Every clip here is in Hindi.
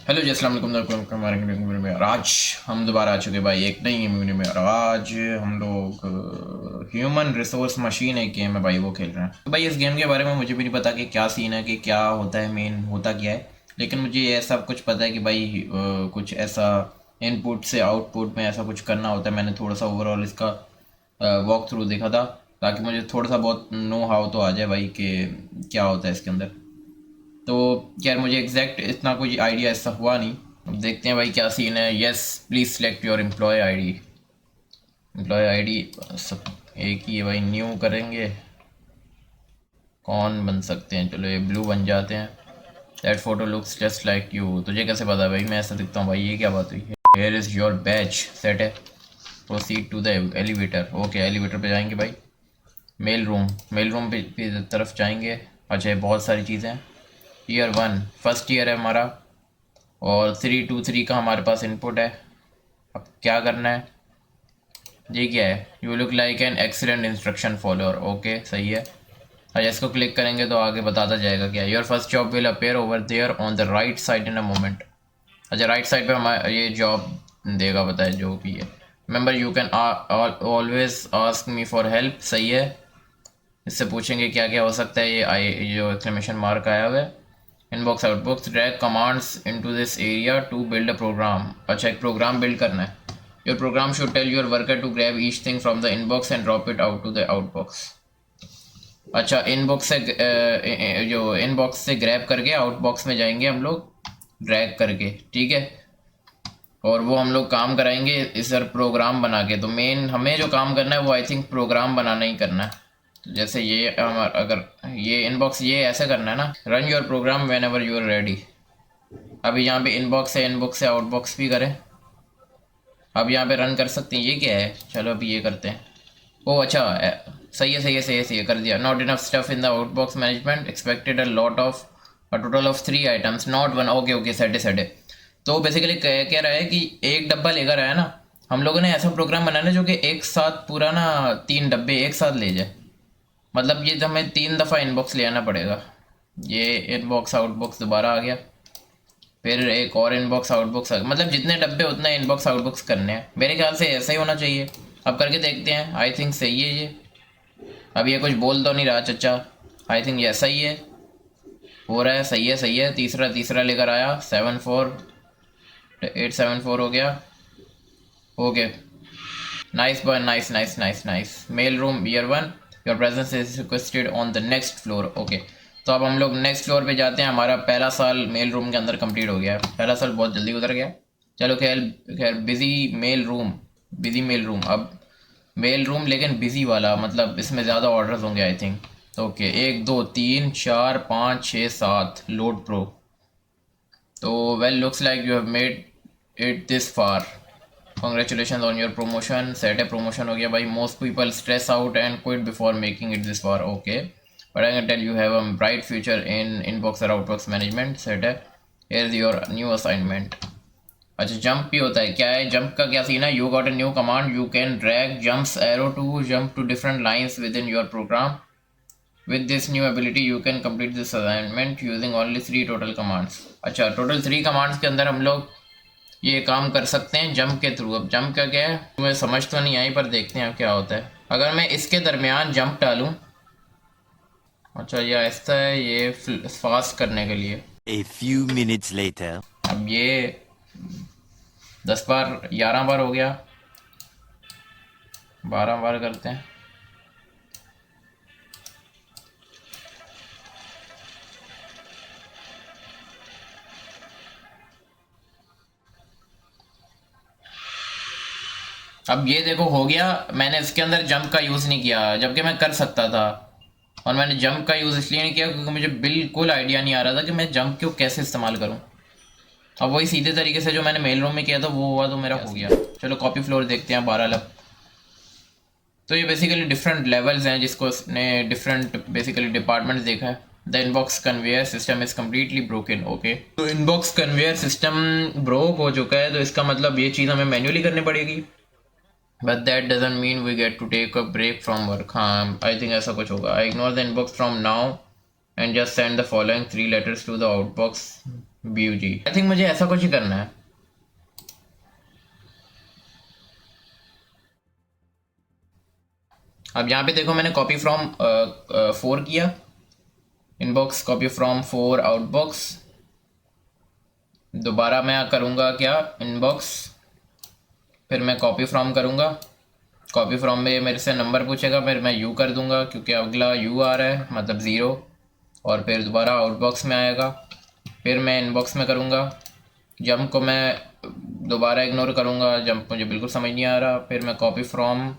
हेलो जी, अस्सलाम वालेकुम। हमारे वीडियो में आज हम दोबारा आ चुके भाई एक नई वीडियो में। और आज हम लोग ह्यूमन रिसोर्स मशीन एक गेम है भाई, वो खेल रहे हैं। तो भाई इस गेम के बारे में मुझे भी नहीं पता कि क्या सीन है, कि क्या होता है, मेन होता क्या है। लेकिन मुझे ये सब कुछ पता है कि भाई कुछ ऐसा इनपुट से आउटपुट में ऐसा कुछ करना होता है। मैंने थोड़ा सा ओवरऑल इसका वॉक थ्रू देखा था, ताकि मुझे थोड़ा सा बहुत नो हाउ तो आ जाए भाई कि क्या होता है इसके अंदर। तो यार मुझे एग्जैक्ट इतना कोई आइडिया ऐसा हुआ नहीं। अब देखते हैं भाई क्या सीन है। Yes, please select your employee ID. Employee ID सब एक ही है भाई, न्यू करेंगे। कौन बन सकते हैं? चलो ये ब्लू बन जाते हैं। That photo looks just like you. तुझे कैसे पता भाई मैं ऐसा दिखता हूँ? भाई ये क्या बात हुई? Here is your batch set है। Proceed to the elevator. Okay, elevator पे जाएंगे भाई। मेल रूम, मेल रूम पे तरफ जाएंगे। अच्छा, ये बहुत सारी चीज़ें हैं। ईयर 1 फर्स्ट ईयर है हमारा, और 323 का हमारे पास इनपुट है। अब क्या करना है? ये क्या है? You look like an excellent instruction follower. Okay, सही है। अच्छा, इसको क्लिक करेंगे तो आगे बताता जाएगा क्या। Your first job will appear over there on the right side in a moment. अच्छा, राइट साइड पे हमारा ये जॉब देगा, बताए जो भी है। Remember you can always ask me for help. सही है। इससे पूछेंगे क्या क्या हो सकता है। ये आई जो एक्सक्लेमेशन मार्क आया हुआ है। Inbox outbox drag commands into this area to build a program. अच्छा, एक प्रोग्राम बिल्ड करना है। Your program should tell your worker to grab each thing from the inbox and drop it out to the outbox. अच्छा, इनबॉक्स से जो इनबॉक्स से ग्रैब करके आउटबॉक्स में जाएंगे हम लोग, ड्रैग करके, ठीक है। और वो हम लोग काम कराएंगे इस सर प्रोग्राम बना के। तो मेन हमें जो काम करना है वो आई थिंक प्रोग्राम बनाना ही करना है। तो जैसे ये हमारा, अगर ये इनबॉक्स ये ऐसे करना है ना, run your program whenever you are ready. अभी यहाँ पे इनबॉक्स से आउटबॉक्स भी करें। अब यहाँ पे रन कर सकते हैं। ये क्या है? चलो अभी ये करते हैं। ओ अच्छा, सही है, सही है, सही है, सही है, कर दिया। Not enough stuff in the outbox management, expected a total of 3 items, not one. Okay okay, set है, सेट है। तो बेसिकली कह रहा है कि एक डब्बा लेकर आया ना, हम लोगों ने ऐसा प्रोग्राम बनाना है जो कि एक साथ पूरा ना 3 डब्बे एक साथ ले जाए। मतलब ये हमें 3 दफ़ा इनबॉक्स ले आना पड़ेगा। ये इनबॉक्स आउटबॉक्स दोबारा आ गया, फिर एक और इनबॉक्स आउटबॉक्स, मतलब जितने डब्बे उतने इनबॉक्स आउटबॉक्स करने हैं। मेरे ख्याल से ऐसा ही होना चाहिए। अब करके देखते हैं। आई थिंक सही है ये। अब ये कुछ बोल तो नहीं रहा चचा। आई थिंक ये ऐसा ही है, हो रहा है। सही है, सही है। तीसरा तीसरा लेकर आया। 874 हो गया। Okay, nice boy, nice nice nice nice. Mail room year 1, your presence is requested on the next floor. Okay, तो अब हम लोग नेक्स्ट फ्लोर पे जाते हैं। हमारा पहला साल मेल रूम के अंदर कंप्लीट हो गया। पहला साल बहुत जल्दी गुजर गया। चलो खैर खैर, busy mail room, busy mail room. अब मेल रूम लेकिन बिजी वाला, मतलब इसमें ज़्यादा ऑर्डर्स होंगे I think. Okay, 1 2 3 4 5 6 7 load pro. तो well, looks like you have made it this far. Congratulation on your promotion. Set है, प्रमोशन हो गया भाई। Most people stress out and quit before making it this far. Okay, but I can tell you have a bright future in inbox और आउटबॉक्स मैनेजमेंट। सेट है। Here is your new assignment. अच्छा, जंप भी होता है। क्या है जंप का? क्या सीन है? You got a new command, you can drag jumps arrow to jump to different lines within your program. With this new ability you can complete this assignment using only 3 total commands. अच्छा, टोटल 3 कमांड्स के अंदर हम लोग ये काम कर सकते हैं जंप के थ्रू। अब जंप का क्या है मुझे समझ तो नहीं आई, पर देखते हैं अब क्या होता है अगर मैं इसके दरमियान जंप डालूं। अच्छा, ये ऐसा है, ये फास्ट करने के लिए। A few minutes later. अब ये 10 बार 11 बार हो गया, 12 बार करते हैं। अब ये देखो हो गया। मैंने इसके अंदर जंप का यूज़ नहीं किया, जबकि मैं कर सकता था। और मैंने जंप का यूज़ इसलिए नहीं किया क्योंकि मुझे बिल्कुल आइडिया नहीं आ रहा था कि मैं जंप को कैसे इस्तेमाल करूं। अब वही सीधे तरीके से जो मैंने मेल रूम में किया था वो हुआ, तो मेरा हो गया। चलो कॉपी फ्लोर देखते हैं, 12 लब। तो ये बेसिकली डिफरेंट लेवल्स हैं जिसको उसने डिफरेंट बेसिकली डिपार्टमेंट्स देखा है। The inbox conveyor system is completely broken. Okay, तो इनबॉक्स कन्वेयर सिस्टम ब्रोक हो चुका है, तो इसका मतलब ये चीज़ हमें मैन्युअली करनी पड़ेगी। But that doesn't mean we get to take a break from work. हाँ, आई थिंक ऐसा कुछ होगा। I ignore the inbox from now and just send the following 3 letters to the outbox BUG। I think मुझे ऐसा कुछ ही करना है। अब यहाँ पे देखो मैंने कॉपी फ्रॉम 4 किया, इनबॉक्स कॉपी फ्रॉम 4 आउटबॉक्स। दोबारा मैं करूँगा क्या, इनबॉक्स, फिर मैं कॉपी फ्रॉम करूँगा। कॉपी फ्रॉम में मेरे से नंबर पूछेगा, फिर मैं यू कर दूंगा क्योंकि अगला यू आ रहा है, मतलब 0। और फिर दोबारा आउटबॉक्स में आएगा, फिर मैं इनबॉक्स में करूँगा। जंप को मैं दोबारा इग्नोर करूँगा, जंप मुझे बिल्कुल समझ नहीं आ रहा। फिर मैं कॉपी फ्रॉम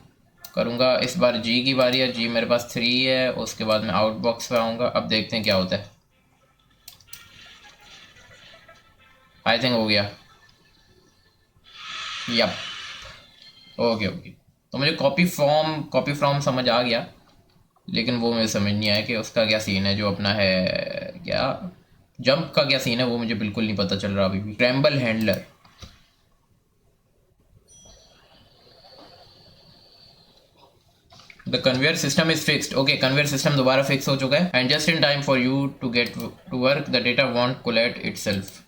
करूँगा, इस बार जी की बारी है, जी मेरे पास 3 है। उसके बाद मैं आउटबॉक्स पे आऊँगा। अब देखते हैं क्या होता है। आई थिंक हो गया, यप, ओके ओके। तो मुझे कॉपी फ्रॉम समझ आ गया, लेकिन वो मुझे समझ नहीं आया कि उसका क्या सीन है, जो अपना है क्या जंप का क्या सीन है, वो मुझे बिल्कुल नहीं पता चल रहा अभी भी। Trouble handler, the conveyor system is fixed. Okay, conveyor system दोबारा फिक्स हो चुका है। And just in time for you to get to work, the data won't collate itself.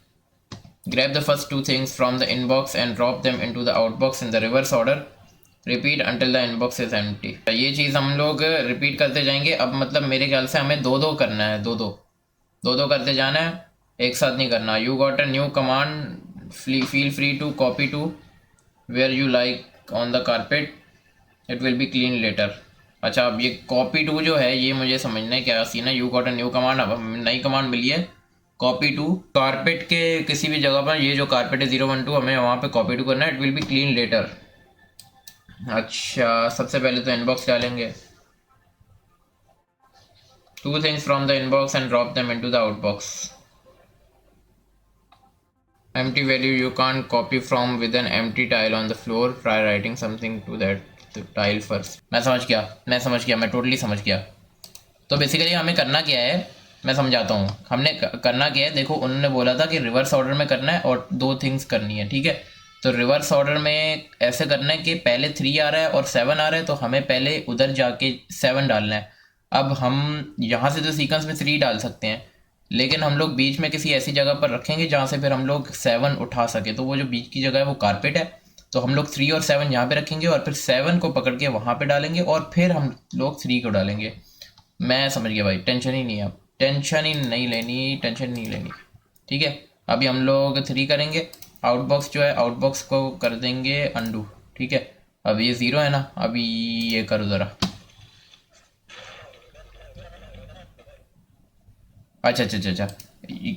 Grab the first two things from the inbox and drop them into the outbox in the reverse order. Repeat until the inbox is empty. ये चीज़ हम लोग रिपीट करते जाएंगे। अब मतलब मेरे ख्याल से हमें दो दो करना है, दो दो करते जाना है, एक साथ नहीं करना। You got a new command, feel free to copy to where you like on the carpet, it will be clean later। अच्छा, अब ये कॉपी टू जो है ये मुझे समझना है क्या सीन है। You got a new command, अब हमें नई कमांड मिली है कॉपी टू कारपेट के किसी भी जगह पर। ये जो कारपेट है 012, हमें वहाँ पे कॉपी टू करना है। It will be clean letter. अच्छा, सबसे पहले तो इनबॉक्स डालेंगे, 2 things from the inbox and drop them into the outbox। empty value you can't copy from with an empty tile on the floor, try writing something to that tile first। मैं समझ गया, मैं टोटली समझ गया। तो बेसिकली हमें करना क्या है, मैं समझाता हूँ। हमने करना क्या है, देखो उन्होंने बोला था कि रिवर्स ऑर्डर में करना है और 2 थिंग्स करनी है, ठीक है। तो रिवर्स ऑर्डर में ऐसे करना है कि पहले 3 आ रहा है और 7 आ रहा है, तो हमें पहले उधर जाके 7 डालना है। अब हम यहाँ से तो सीक्वेंस में 3 डाल सकते हैं, लेकिन हम लोग बीच में किसी ऐसी जगह पर रखेंगे जहाँ से फिर हम लोग 7 उठा सके। तो वो जो बीच की जगह है वो कारपेट है, तो हम लोग 3 और 7 यहाँ पे रखेंगे और फिर 7 को पकड़ के वहाँ पे डालेंगे और फिर हम लोग 3 को डालेंगे। मैं समझ गया भाई, टेंशन ही नहीं है, अब टेंशन ही नहीं लेनी, ठीक है। अभी हम लोग 3 करेंगे, आउटबॉक्स जो है आउटबॉक्स को कर देंगे अंडू, ठीक है। अब ये 0 है ना, अभी ये करो ज़रा। अच्छा,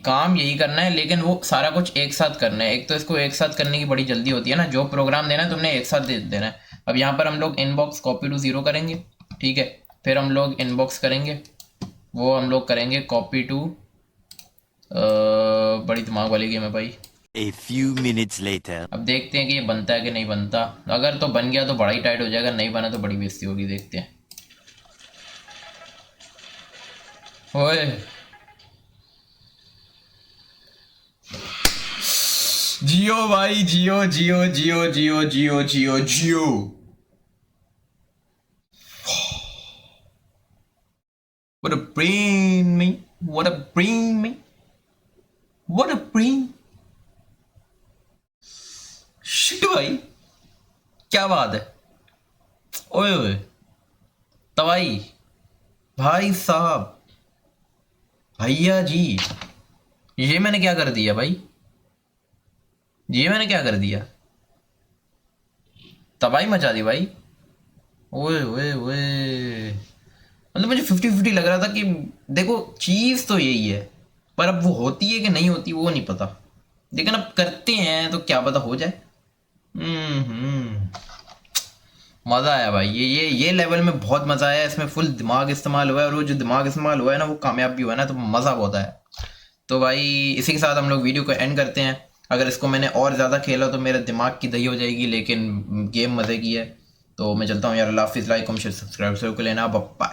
काम यही करना है, लेकिन वो सारा कुछ एक साथ करना है। एक तो इसको एक साथ करने की बड़ी जल्दी होती है ना, जो प्रोग्राम देना है तुमने एक साथ दे देना है। अब यहाँ पर हम लोग इनबॉक्स कॉपी टू 0 करेंगे, ठीक है। फिर हम लोग इनबॉक्स करेंगे, वो हम लोग करेंगे कॉपी टू, बड़ी दिमाग वाली गेम है भाई। A few minutes later. अब देखते हैं कि ये बनता है कि नहीं बनता। अगर तो बन गया तो बड़ा ही टाइट हो जाएगा, नहीं बना तो बड़ी बेइज्जती होगी। देखते हैं। ओए जियो भाई, जियो। What a brain me, what a brain me, what a brain। Shit भाई, क्या बात है। ओए ओए तवाई, भाई साहब, भैया जी, ये मैंने क्या कर दिया भाई, ये मैंने क्या कर दिया, तबाही मचा दी भाई। ओए ओए ओए, मतलब मुझे 50-50 लग रहा था कि देखो चीज़ तो यही है, पर अब वो होती है कि नहीं होती वो नहीं पता, लेकिन अब करते हैं तो क्या पता हो जाए। मज़ा आया भाई, ये लेवल में बहुत मज़ा आया। इसमें फुल दिमाग इस्तेमाल हुआ है, और वो जो दिमाग इस्तेमाल हुआ है ना वो कामयाब भी हुआ है ना, तो मज़ा बहुत आया। तो भाई इसी के साथ हम लोग वीडियो को एंड करते हैं। अगर इसको मैंने और ज़्यादा खेला तो मेरे दिमाग की दही हो जाएगी, लेकिन गेम मज़े की है। तो मैं चलता हूँ यार, अल्लाह हाफिज़। लाइक कमेंट शेयर सब्सक्राइब जरूर कर लेना। बाय।